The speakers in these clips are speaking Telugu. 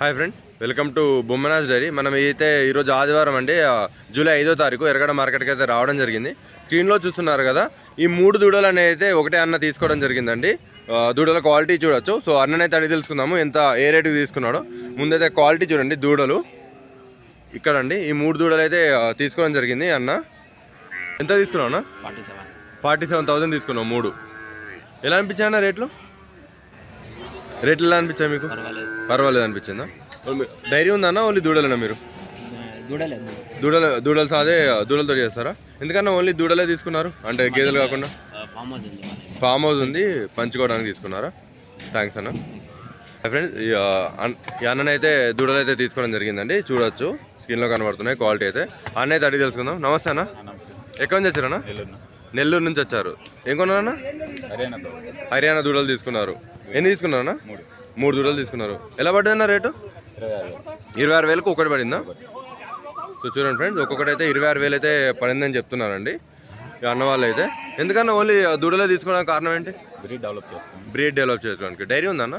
Hi friend, welcome to Bommana's diary. మనం అయితే ఈరోజు ఆదివారం అండి, జూలై 5వ తారీఖు ఎర్రగడ్డ మార్కెట్కి అయితే రావడం జరిగింది. స్క్రీన్లో చూస్తున్నారు కదా, ఈ 3 దూడలు అనేది అయితే ఒకటే అన్న తీసుకోవడం జరిగిందండి. దూడల క్వాలిటీ చూడొచ్చు. సో అన్ననైతే అడిగి తెలుసుకుందాము ఎంత ఏ రేటుకి తీసుకున్నాడో. ముందైతే క్వాలిటీ చూడండి, దూడలు ఇక్కడండి. ఈ 3 దూడలు అయితే తీసుకోవడం జరిగింది. అన్న ఎంత తీసుకున్నావు అన్న? 47,000 తీసుకున్నావు 3. ఎలా అనిపించాయి అన్న రేట్లు ఎలా అనిపించాయి మీకు? పర్వాలేదు అనిపించిందా? డైరీ ఉందన్నా ఓన్లీ దూడలేనా మీరు? దూడలు సాదే దూడలతో చేస్తారా? ఎందుకన్నా ఓన్లీ దూడలే తీసుకున్నారు అంటే గేదెలు కాకుండా? ఫామ్ హౌస్ ఉంది, పంచుకోవడానికి తీసుకున్నారా? థ్యాంక్స్ అన్న. ఫ్రెండ్స్, ఈ అన్ననైతే దూడలు అయితే తీసుకోవడం జరిగిందండి. చూడొచ్చు, స్క్రీన్లో కనబడుతున్నాయి క్వాలిటీ అయితే. అన్న అయితే అడిగి తెలుసుకుందాం. నమస్తే అన్న, ఎక్కడి నుంచి వచ్చారన్నా? నెల్లూరు నుంచి వచ్చారు. ఏం కొన్నారన్నా? హర్యానా దూడలు తీసుకున్నారు. ఎన్ని తీసుకున్నారన్నా? 3 దూడలు తీసుకున్నారు. ఎలా పడ్డదన్న రేటు? 26,000కు ఒకటి పడిందా? సో చూడండి ఫ్రెండ్స్, ఒక్కొక్కటి అయితే 26,000 అయితే పడిందని చెప్తున్నారండి అన్న వాళ్ళు అయితే. ఎందుకన్నా ఓన్లీ దూడలే తీసుకోవడానికి కారణం ఏంటి? బ్రీడ్ డెవలప్ చేసుకోవడానికి. డైరీ ఉందన్న?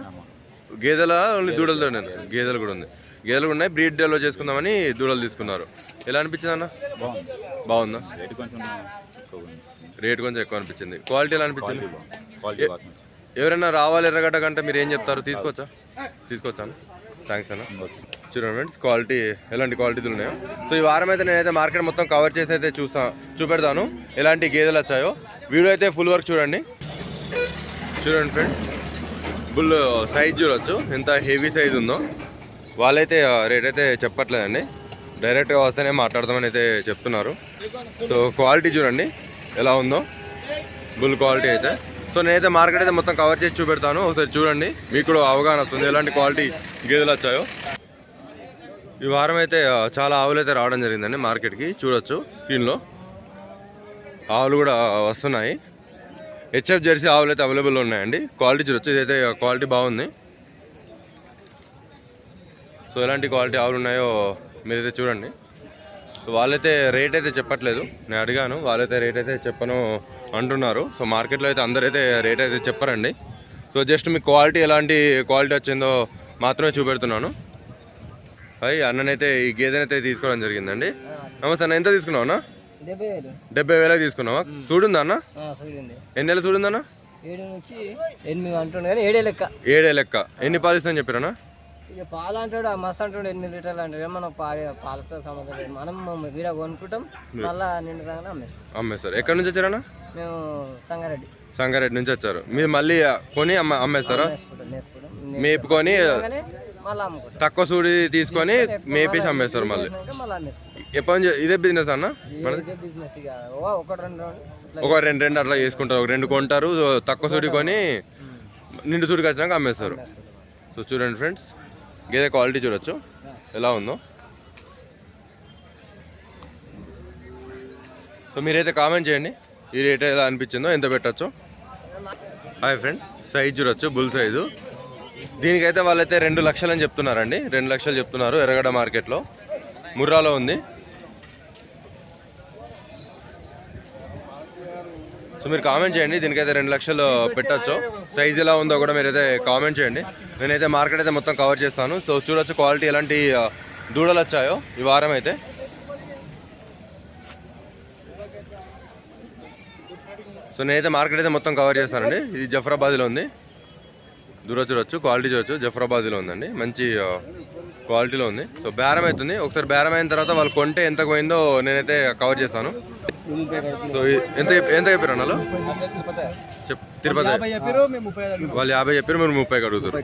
గేదెల ఓన్లీ దూడలతో? గేదెలు కూడా ఉంది, గేదెలు కూడా ఉన్నాయి. బ్రీడ్ డెవలప్ చేసుకుందామని దూడలు తీసుకున్నారు. ఎలా అనిపించింది అన్న? బాగుందా? రేట్ కొంచెం ఎక్కువ అనిపించింది. క్వాలిటీ ఎలా అనిపించింది? ఎవరైనా రావాలి ఎర్రగడ్డ కంటే మీరు ఏం చెప్తారు? తీసుకొచ్చా? థ్యాంక్స్ అన్న. చూడండి ఫ్రెండ్స్, క్వాలిటీ ఎలాంటి క్వాలిటీలు ఉన్నాయో. సో ఈ వారం అయితే నేనైతే మార్కెట్ మొత్తం కవర్ చేసి అయితే చూపెడతాను ఎలాంటి గేదెలు వచ్చాయో. వీడియో అయితే ఫుల్ వర్క్ చూడండి ఫ్రెండ్స్. ఫుల్ సైజ్ చూడొచ్చు, ఎంత హెవీ సైజ్ ఉందో. వాళ్ళైతే రేట్ అయితే చెప్పట్లేదండి, డైరెక్ట్గా వస్తేనే మాట్లాడదామని అయితే చెప్తున్నారు. సో క్వాలిటీ చూడండి ఎలా ఉందో, బుల్ క్వాలిటీ అయితే. సో నేనైతే మార్కెట్ అయితే మొత్తం కవర్ చేసి చూపెడతాను, ఒకసారి చూడండి, మీకు కూడా అవగాహన వస్తుంది ఎలాంటి క్వాలిటీ గేదెలు వచ్చాయో. ఈ వారం అయితే చాలా ఆవులు అయితే రావడం జరిగిందండి మార్కెట్కి. చూడొచ్చు స్క్రీన్లో, ఆవులు కూడా వస్తున్నాయి. హెచ్ఎఫ్ జెర్సీ ఆవులు అయితే అవైలబుల్ ఉన్నాయండి. క్వాలిటీ చూడొచ్చు, ఇదైతే క్వాలిటీ బాగుంది. సో ఎలాంటి క్వాలిటీ ఆవులు ఉన్నాయో మీరైతే చూడండి. వాళ్ళైతే రేట్ అయితే చెప్పట్లేదు, నేను అడిగాను, వాళ్ళైతే రేట్ అయితే చెప్పను అంటున్నారు. సో మార్కెట్లో అయితే అందరైతే రేట్ అయితే చెప్పరండి. సో జస్ట్ మీకు క్వాలిటీ ఎలాంటి క్వాలిటీ వచ్చిందో మాత్రమే చూపెడుతున్నాను. అన్ననైతే ఈ గేదెనైతే తీసుకోవడం జరిగిందండి. నమస్తే అన్న, ఎంత తీసుకున్నావు అన్న? 70,000 తీసుకున్నావా? చూడుందా అన్న? ఎన్ని నెలలు చూడుందన్న? 7 లెక్క. ఎన్ని పాలు ఇస్తుందని చెప్పారన్నా? ఇక పాలు అంటాడు, మస్తు అంటాడు 8 లీటర్లు అంటాడు. మనం పాలతో సంబంధం లేదు, మనం గిడ కొనుక్కుంటాం, మళ్ళీ నిండుగానే అమ్మేస్తారు. ఎక్కడి నుంచి వచ్చారన్నా? మేము సంగారెడ్డి నుంచి వచ్చారు. మీరు మళ్ళీ కొని అమ్మేస్తారా? మేపుకొని తక్కువ సూడి తీసుకొని మేపేసి అమ్మేస్తారు మళ్ళీ. ఎప్పటి నుంచి ఇదే బిజినెస్ అన్న? ఒక రెండు అట్లా చేసుకుంటారు. 2 కొంటారు, తక్కువ సూడి కొని నిండు సూడికి వచ్చినాక అమ్మేస్తారు. సో చూడండి ఫ్రెండ్స్, గేదె క్వాలిటీ చూడొచ్చు ఎలా ఉందో. సో మీరైతే కామెంట్ చేయండి ఈ రేట్ ఎలా అనిపించిందో, ఎంత పెట్టచ్చో. హాయ్ ఫ్రెండ్, సైజ్ చూడొచ్చు, బుల్ సైజు. దీనికైతే వాళ్ళైతే 2 లక్షలు అని చెప్తున్నారండి. 2 లక్షలు చెప్తున్నారు. ఎర్రగడ్డ మార్కెట్లో ముర్రాలో ఉంది. సో మీరు కామెంట్ చేయండి, దీనికైతే 2 లక్షలు పెట్టచ్చు. సైజ్ ఎలా ఉందో కూడా మీరైతే కామెంట్ చేయండి. నేనైతే మార్కెట్ అయితే మొత్తం కవర్ చేస్తాను. సో చూడొచ్చు క్వాలిటీ ఎలాంటి దూడలు వచ్చాయో ఈ వారం అయితే. సో నేనైతే మార్కెట్ అయితే మొత్తం కవర్ చేస్తానండి. ఇది జఫరాబాద్లో ఉంది. దూరం చూడొచ్చు, క్వాలిటీ చూడొచ్చు, జఫరాబాద్లో ఉందండి. మంచి క్వాలిటీలో ఉంది. సో బేరం అవుతుంది. ఒకసారి బేరం అయిన తర్వాత వాళ్ళు కొంటే ఎంత పోయిందో నేనైతే కవర్ చేస్తాను. సో ఎంత చెప్పారు అన్నలో? తిరుపతి వాళ్ళు 50 చెప్పారు, మీరు 30 అడుగుతారు.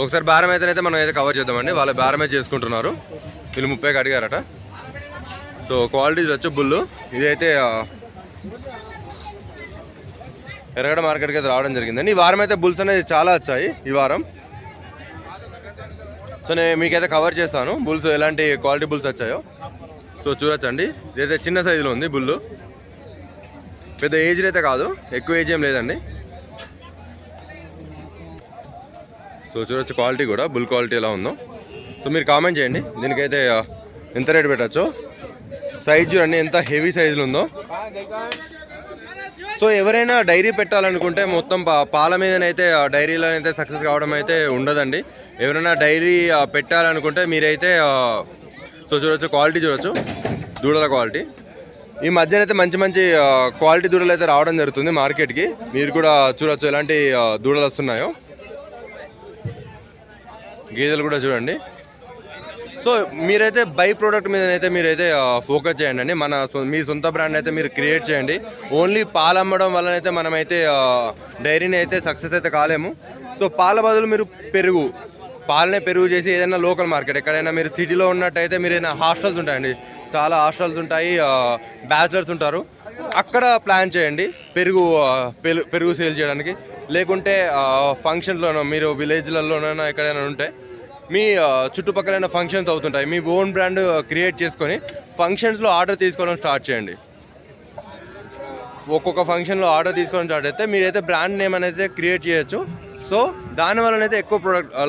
ఒకసారి బేరం అయితేనైతే మనం అయితే కవర్ చేద్దామండి. వాళ్ళు బేరమే చేసుకుంటున్నారు, వీళ్ళు 30 అడిగారట. సో క్వాలిటీ వచ్చి బుల్లు. ఇదైతే ఎర్రగడ్డ మార్కెట్కి అయితే రావడం జరిగిందండి. ఈ వారం అయితే బుల్స్ అనేది చాలా వచ్చాయి ఈ వారం. సో నేను మీకైతే కవర్ చేస్తాను బుల్స్ ఎలాంటి క్వాలిటీ బుల్స్ వచ్చాయో. సో చూడొచ్చండి, ఇదైతే చిన్న సైజులో ఉంది బుల్లు. పెద్ద ఏజ్ అయితే కాదు, ఎక్కువ ఏజ్ ఏం లేదండి. సో చూడొచ్చు క్వాలిటీ కూడా, బుల్ క్వాలిటీ ఎలా ఉందో. సో మీరు కామెంట్ చేయండి దీనికైతే ఎంత రేట్ పెట్టచ్చో. సైజ్ చూడండి ఎంత హెవీ సైజులో ఉందో. సో ఎవరైనా డైరీ పెట్టాలనుకుంటే మొత్తం పాల మీదనైతే డైరీలో అయితే సక్సెస్ కావడం అయితే ఉండదండి. ఎవరైనా డైరీ పెట్టాలనుకుంటే మీరైతే సో చూడొచ్చు, క్వాలిటీ చూడొచ్చు, దూడల క్వాలిటీ. ఈ మధ్యన అయితే మంచి మంచి క్వాలిటీ దూడలు అయితే రావడం జరుగుతుంది మార్కెట్కి. మీరు కూడా చూడొచ్చు ఎలాంటి దూడలు వస్తున్నాయో. గేదెలు కూడా చూడండి. సో మీరైతే బై ప్రోడక్ట్ మీద అయితే మీరైతే ఫోకస్ చేయండి అండి. మీ సొంత బ్రాండ్ అయితే మీరు క్రియేట్ చేయండి. ఓన్లీ పాలు అమ్మడం వల్లనైతే మనమైతే డైరీని అయితే సక్సెస్ అయితే కాలేము. సో పాల బదులు మీరు పాలనే పెరుగు చేసి ఏదైనా లోకల్ మార్కెట్ ఎక్కడైనా మీరు సిటీలో ఉన్నట్టయితే మీరు ఏదైనా హాస్టల్స్ ఉంటాయండి, చాలా హాస్టల్స్ ఉంటాయి, బ్యాచిలర్స్ ఉంటారు, అక్కడ ప్లాన్ చేయండి పెరుగు సేల్ చేయడానికి. లేకుంటే ఫంక్షన్స్లోనో మీరు విలేజ్లలోనైనా ఎక్కడైనా ఉంటే మీ చుట్టుపక్కలైన ఫంక్షన్స్ అవుతుంటాయి, మీ ఓన్ బ్రాండ్ క్రియేట్ చేసుకొని ఫంక్షన్స్లో ఆర్డర్ తీసుకోవడం స్టార్ట్ చేయండి. ఒక్కొక్క ఫంక్షన్లో ఆర్డర్ తీసుకోవడం స్టార్ట్ అయితే మీరైతే బ్రాండ్ నేమ్ అనేది క్రియేట్ చేయొచ్చు. సో దానివల్లనైతే ఎక్కువ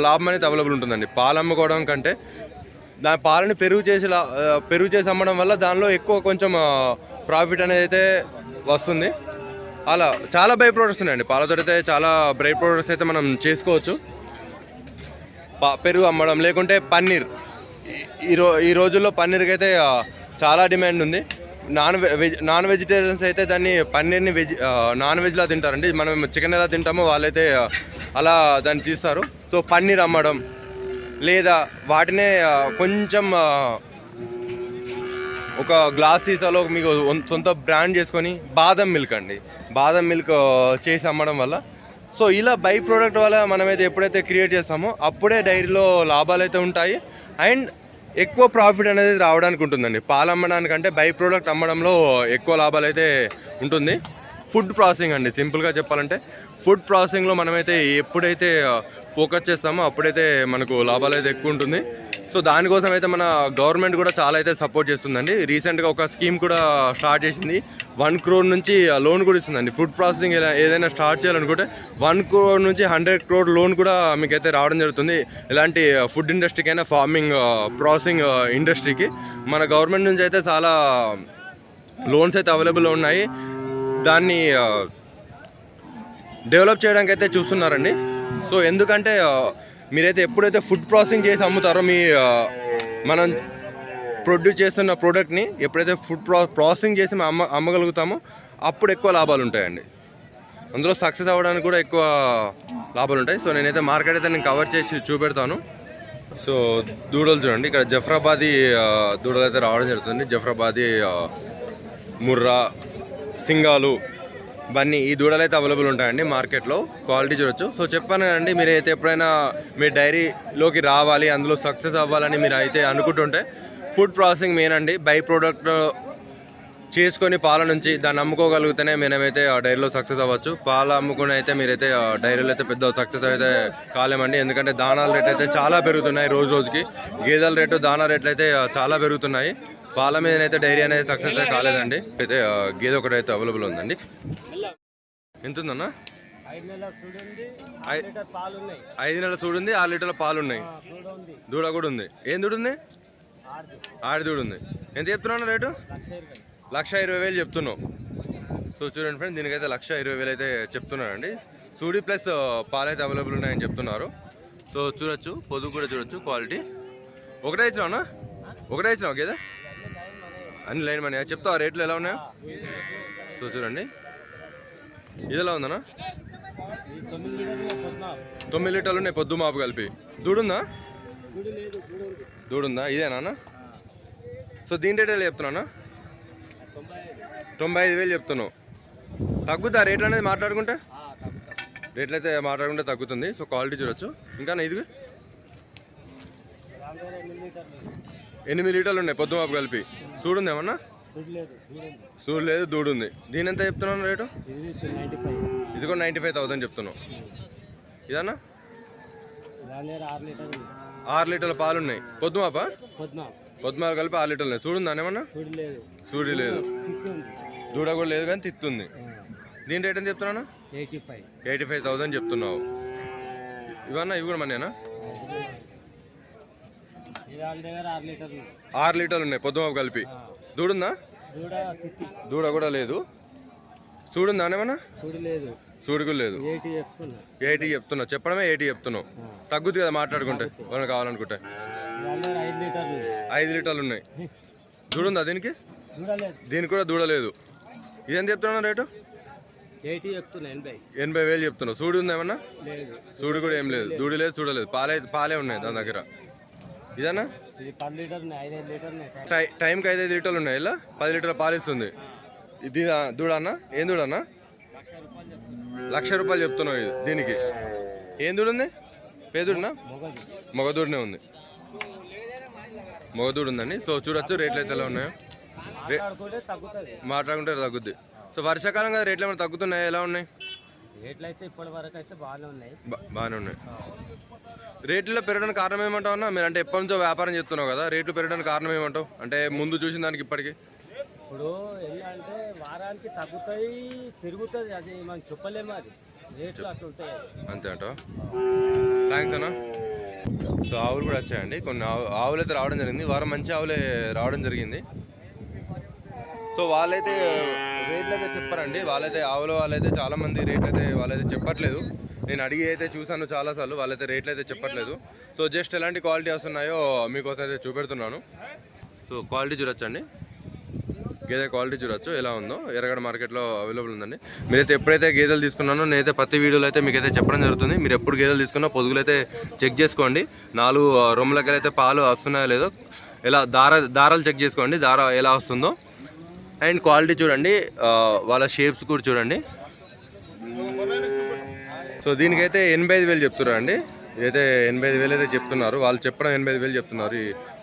లాభం అనేది అవైలబుల్ ఉంటుందండి. పాలు అమ్ముకోవడం కంటే దాని పాలని పెరుగు చేసి అమ్మడం వల్ల దానిలో ఎక్కువ కొంచెం ప్రాఫిట్ అనేది అయితే వస్తుంది. అలా చాలా బై ప్రోడక్ట్స్ ఉన్నాయండి. పాలతో అయితే చాలా బై ప్రోడక్ట్స్ అయితే మనం చేసుకోవచ్చు. పెరుగు అమ్మడం, లేకుంటే పన్నీర్. ఈ రోజుల్లో పన్నీర్కి అయితే చాలా డిమాండ్ ఉంది. నాన్ వెజిటేరియన్స్ అయితే దాన్ని పన్నీర్ని నాన్ వెజ్లా తింటారండి. మనం చికెన్ ఎలా తింటామో వాళ్ళైతే అలా దాన్ని తీస్తారు. సో పన్నీర్ అమ్మడం, లేదా వాటినే కొంచెం ఒక గ్లాస్ సీసాలో మీకు సొంత బ్రాండ్ చేసుకొని బాదం మిల్క్ చేసి అమ్మడం వల్ల, సో ఇలా బై ప్రోడక్ట్ వల్ల మనమైతే ఎప్పుడైతే క్రియేట్ చేస్తామో అప్పుడే డైరీలో లాభాలు అయితే ఉంటాయి అండ్ ఎక్కువ ప్రాఫిట్ అనేది రావడానికి ఉంటుందండి. పాలు అమ్మడానికంటే బై ప్రోడక్ట్ అమ్మడంలో ఎక్కువ లాభాలు అయితే ఉంటుంది. ఫుడ్ ప్రాసెసింగ్ అండి, సింపుల్గా చెప్పాలంటే ఫుడ్ ప్రాసెసింగ్లో మనమైతే ఎప్పుడైతే ఫోకస్ చేస్తామో అప్పుడైతే మనకు లాభాలు అయితే ఎక్కువ ఉంటుంది. సో దానికోసం అయితే మన గవర్నమెంట్ కూడా చాలా అయితే సపోర్ట్ చేస్తుందండి. రీసెంట్గా ఒక స్కీమ్ కూడా స్టార్ట్ చేసింది. 1 crore నుంచి లోన్ కూడా ఇస్తుందండి. ఫుడ్ ప్రాసెసింగ్ ఏదైనా స్టార్ట్ చేయాలనుకుంటే 1 crore నుంచి 100 crore లోన్ కూడా మీకైతే రావడం జరుగుతుంది. ఇలాంటి ఫుడ్ ఇండస్ట్రీకైనా ఫార్మింగ్ ప్రాసెసింగ్ ఇండస్ట్రీకి మన గవర్నమెంట్ నుంచి అయితే చాలా లోన్స్ అయితే అవైలబుల్ ఉన్నాయి. దాన్ని డెవలప్ చేయడానికి అయితే చూస్తున్నారండి. సో ఎందుకంటే మీరైతే ఎప్పుడైతే ఫుడ్ ప్రాసెసింగ్ చేసి అమ్ముతారో మనం ప్రొడ్యూస్ చేస్తున్న ప్రోడక్ట్ని ఎప్పుడైతే ఫుడ్ ప్రాసెసింగ్ చేసి అమ్మగలుగుతామో అప్పుడు ఎక్కువ లాభాలు ఉంటాయండి. అందులో సక్సెస్ అవ్వడానికి కూడా ఎక్కువ లాభాలు ఉంటాయి. సో నేనైతే మార్కెట్ అయితే నేను కవర్ చేసి చూపెడతాను. సో దూడలు చూడండి, ఇక్కడ జఫ్రాబాదీ దూడలు అయితే రావడం జరుగుతుంది. జఫ్రాబాదీ, ముర్రా, సింగాలు, బన్నీ, ఈ దూడలు అయితే అవైలబుల్ ఉంటాయండి మార్కెట్లో. క్వాలిటీ చూడొచ్చు. సో చెప్పాను కదండి, మీరైతే ఎప్పుడైనా మీ డైరీలోకి రావాలి, అందులో సక్సెస్ అవ్వాలని మీరు అయితే అనుకుంటుంటే ఫుడ్ ప్రాసెసింగ్ మెయిన్ అండి. బై ప్రోడక్ట్ చేసుకొని పాల నుంచి దాన్ని అమ్ముకోగలిగితేనే మనమైతే ఆ డైరీలో సక్సెస్ అవ్వచ్చు. పాలు అమ్ముకుని అయితే మీరైతే డైరీలో అయితే పెద్ద సక్సెస్ అయితే కాలేమండి. ఎందుకంటే దానాల రేట్ అయితే చాలా పెరుగుతున్నాయి రోజుకి. గేదెల రేటు, దానా రేట్లు అయితే చాలా పెరుగుతున్నాయి. పాల మీద అయితే డైరీ అనేది సక్సెస్ అయితే కాలేదండి. అయితే గేదె ఒకటి అయితే అవైలబుల్ ఉందండి. ఎంత ఉందన్నా? 5 నెలల చూడుంది, 5 నెలల చూడుంది, 6 లీటర్ల పాలు ఉన్నాయి. దూడ కూడా ఉంది. ఏం దూడ ఉంది? ఆడి దూడ ఉంది. ఎంత చెప్తున్నాను రేటు? 1,20,000 చెప్తున్నావు. సో చూడండి ఫ్రెండ్స్, దీనికైతే 1,20,000 అయితే చెప్తున్నారండి. సూడి ప్లస్ పాలు అయితే అవైలబుల్ ఉన్నాయని చెప్తున్నారు. సో చూడొచ్చు, పొదుగు కూడా చూడొచ్చు, క్వాలిటీ. ఒకటే ఇచ్చినావు గేదా? అన్ని లైన్ మనీ చెప్తావా? రేట్లు ఎలా ఉన్నాయో సో చూడండి. ఇది ఎలా ఉందన్నా? 9 లీటర్లు ఉన్నాయి పొద్దు మాపు కలిపి. దూడుందా? ఇదేనా? సో దీని రేట్ ఎలా చెప్తున్నా? 95,000 చెప్తున్నావు. తగ్గుద్దా రేట్లు అనేది మాట్లాడుకుంటే? రేట్లు అయితే మాట్లాడుకుంటే తగ్గుతుంది. సో క్వాలిటీ చూడొచ్చు. ఇంకా ఇది 8 లీటర్లు ఉన్నాయి పొద్దు మాపు కలిపి. చూడుంది ఏమన్నా? చూడలేదు, దూడుంది. దీని ఎంత చెప్తున్నాను రేటు? ఇది కూడా 95,000 చెప్తున్నావు. ఇదన్నా 6 లీటర్ల పాలు ఉన్నాయి. పొద్దుమాపా? పొద్దుమాపు కలిపి 6 లీటర్లు ఉన్నాయి. చూడుందా ఏమన్నా? చూడి లేదు, దూడ కూడా లేదు, కానీ తిత్తుంది. దీని రేట్ ఎంత చెప్తున్నాను? 85,000 చెప్తున్నావు. ఇవన్నా ఇవి కూడా మనేనా? 6 లీటర్లు ఉన్నాయి పొద్దుమాపు కలిపి. దూడుందా? దూడ కూడా లేదు. చూడుందా ఏమన్నా? చూడి కూడా లేదు. 80 చెప్తున్నా. చెప్పడమే 80 చెప్తున్నావు. తగ్గుద్ది కదా మాట్లాడుకుంటే వాళ్ళకి కావాలనుకుంటే. 5 లీటర్లు ఉన్నాయి. దూడుందా దీనికి? దీనికి కూడా దూడలేదు. ఇదేం చెప్తున్నావు రేటు? 80,000 చెప్తున్నావు. సూడి ఉంది ఏమన్నా? సూడి కూడా ఏం లేదు, దూడి లేదు, చూడలేదు. పాలే ఉన్నాయి దాని దగ్గర. ఇదేనా? టైంకి 5 లీటర్లు ఉన్నాయి. ఇలా 10 లీటర్ల పాలు ఇస్తుంది. ఇది దూడన్నా? ఏం దూడన్నా? 1,00,000 రూపాయలు చెప్తున్నావు ఇది దీనికి. ఏం దూడుంది? పేదూడునా? మగదూడనే ఉంది. మగదూడు ఉందండి. సో చూడొచ్చు రేట్లు అయితే ఎలా ఉన్నాయో. మాట్లాడుకుంటే తగ్గుద్ది. సో వర్షాకాలం కదా, రేట్లు ఏమైనా తగ్గుతున్నాయి? ఎలా ఉన్నాయి రేట్లు? అయితే ఇప్పటి వరకు అయితే బాగానే ఉన్నాయి. బాగానే ఉన్నాయి. రేట్లలో పెరగడానికి కారణం ఏమంటావు అన్న? మీరు అంటే ఎప్పటి నుంచో వ్యాపారం చేస్తున్నావు కదా, రేట్లు పెరగడానికి కారణం ఏమంటావు? అంటే ముందు చూసిన దానికి ఇప్పటికి. ఇప్పుడు ఏంటంటే వారానికి తగ్గుతాయి, పెరుగుతుంది. అది మనం చెప్పలేము. అది రేట్లు అట్లా ఉంటాయి. అంతే అంటావా? థ్యాంక్స్ అన్న. సో ఆవులు కూడా వచ్చాయండి. కొన్ని ఆవులు అయితే రావడం జరిగింది. వారం మంచి ఆవులే రావడం జరిగింది. సో వాళ్ళైతే రేట్లు అయితే చెప్పారండి. వాళ్ళైతే ఆవుల వాళ్ళైతే చాలామంది రేట్లు అయితే వాళ్ళైతే చెప్పట్లేదు. నేను అడిగి అయితే చూసాను చాలాసార్లు. వాళ్ళైతే రేట్లు అయితే చెప్పట్లేదు. సో జస్ట్ ఎలాంటి క్వాలిటీ వస్తున్నాయో మీకోసం అయితే చూపెడుతున్నాను. సో క్వాలిటీ చూడొచ్చండి, గేదె క్వాలిటీ చూడొచ్చు ఎలా ఉందో. ఎర్రగడ్డ మార్కెట్లో అవైలబుల్ ఉందండి. మీరైతే ఎప్పుడైతే గేదెలు తీసుకున్నానో నేనైతే ప్రతి వీడియోలో అయితే మీకైతే చెప్పడం జరుగుతుంది. మీరు ఎప్పుడు గేదెలు తీసుకున్నా పొదుగులు అయితే చెక్ చేసుకోండి. 4 రొమ్ములకి అయితే పాలు వస్తున్నాయో లేదో ఎలా దారాలు చెక్ చేసుకోండి, దార ఎలా వస్తుందో. అండ్ క్వాలిటీ చూడండి, వాళ్ళ షేప్స్ కూడా చూడండి. సో దీనికైతే 85,000 చెప్తున్నారు అండి. ఇదైతే 85,000 అయితే చెప్తున్నారు. వాళ్ళు చెప్పడం 85,000 చెప్తున్నారు.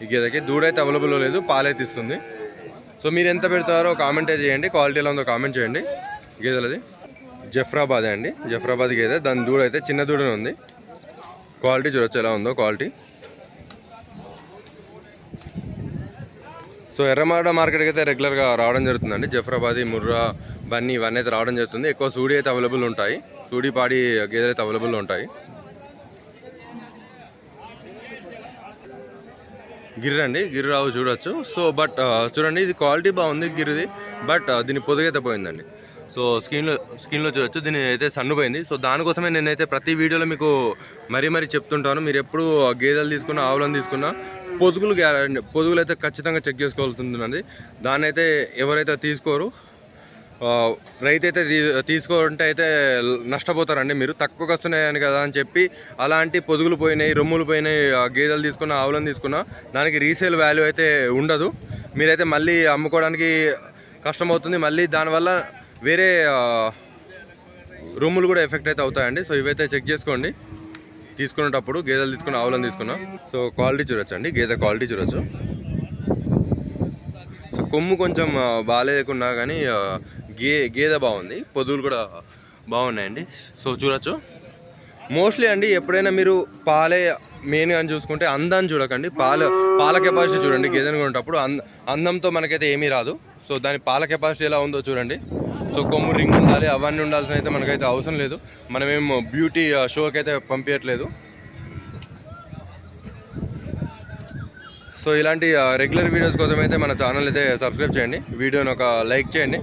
ఈ గేదెకి దూడైతే అవైలబుల్ లేదు, పాలైతే ఇస్తుంది. సో మీరు ఎంత పెడతారో కామెంట్ చేయండి. క్వాలిటీ ఎలా ఉందో కామెంట్ చేయండి. గేదెలది జఫ్రాబాదే అండి, జఫ్రాబాద్ గేదె. దాని దూడ అయితే చిన్న దూడనే ఉంది. క్వాలిటీ చూడొచ్చు ఎలా ఉందో క్వాలిటీ. సో ఎర్రమాడ మార్కెట్కి అయితే రెగ్యులర్గా రావడం జరుగుతుందండి. జఫ్రాబాదీ, ముర్రా, బన్నీ ఇవన్నీ అయితే రావడం జరుగుతుంది. ఎక్కువ సూడి అయితే అవైలబుల్ ఉంటాయి. సూడి పాడి గేదెలు అయితే అవైలబుల్ ఉంటాయి. గిర్రె అండి, గిర్రె రావు చూడొచ్చు. సో బట్ చూడండి ఇది క్వాలిటీ బాగుంది గిర్రెది. బట్ దీని పొదుగైతే పోయిందండి. సో స్క్రీన్లో చూడొచ్చు దీని అయితే సన్నుపోయింది. సో దానికోసమే నేనైతే ప్రతి వీడియోలో మీకు మరీ చెప్తుంటాను. మీరు ఎప్పుడు గేదెలు తీసుకున్నా, ఆవులను తీసుకున్నా పొదుగులు అయితే ఖచ్చితంగా చెక్ చేసుకోవాల్సిందండి. దాన్ని అయితే ఎవరైతే తీసుకోరు, రైతు అయితే తీసుకోవాలంటే అయితే నష్టపోతారండి. మీరు తక్కువకి వస్తున్నాయని కదా అని చెప్పి అలాంటి పొదుగులు పోయినాయి, రొమ్ములు పోయినాయి గేదెలు తీసుకున్న, ఆవులను తీసుకున్న దానికి రీసేల్ వాల్యూ అయితే ఉండదు. మీరైతే మళ్ళీ అమ్ముకోవడానికి కష్టమవుతుంది. మళ్ళీ దానివల్ల వేరే రొమ్ములు కూడా ఎఫెక్ట్ అయితే అవుతాయండి. సో ఇవైతే చెక్ చేసుకోండి తీసుకునేటప్పుడు, గేదెలు తీసుకున్న, ఆవులను తీసుకున్నా. సో క్వాలిటీ చూడొచ్చు అండి, గేదె క్వాలిటీ చూడొచ్చు. సో కొమ్ము కొంచెం బాగాలేకున్నా కానీ గేదె బాగుంది, పొదువులు కూడా బాగున్నాయండి. సో చూడొచ్చు. మోస్ట్లీ అండి ఎప్పుడైనా మీరు పాలే మెయిన్ అని చూసుకుంటే అందాన్ని చూడకండి, పాల కెపాసిటీ చూడండి. గేదెను కొనేటప్పుడు అందంతో మనకైతే ఏమీ రాదు. సో దాని పాల కెపాసిటీ ఎలా ఉందో చూడండి. సో కొమ్ము రింగ్ ఉండాలి, అవన్నీ ఉండాల్సిన అయితే మనకైతే అవసరం లేదు. మనమేం బ్యూటీ షోకి అయితే పంపించట్లేదు. సో ఇలాంటి రెగ్యులర్ వీడియోస్ కోసం అయితే మన ఛానల్ అయితే సబ్స్క్రైబ్ చేయండి, వీడియోని ఒక లైక్ చేయండి.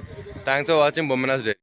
Thanks for watching. Bommana's day.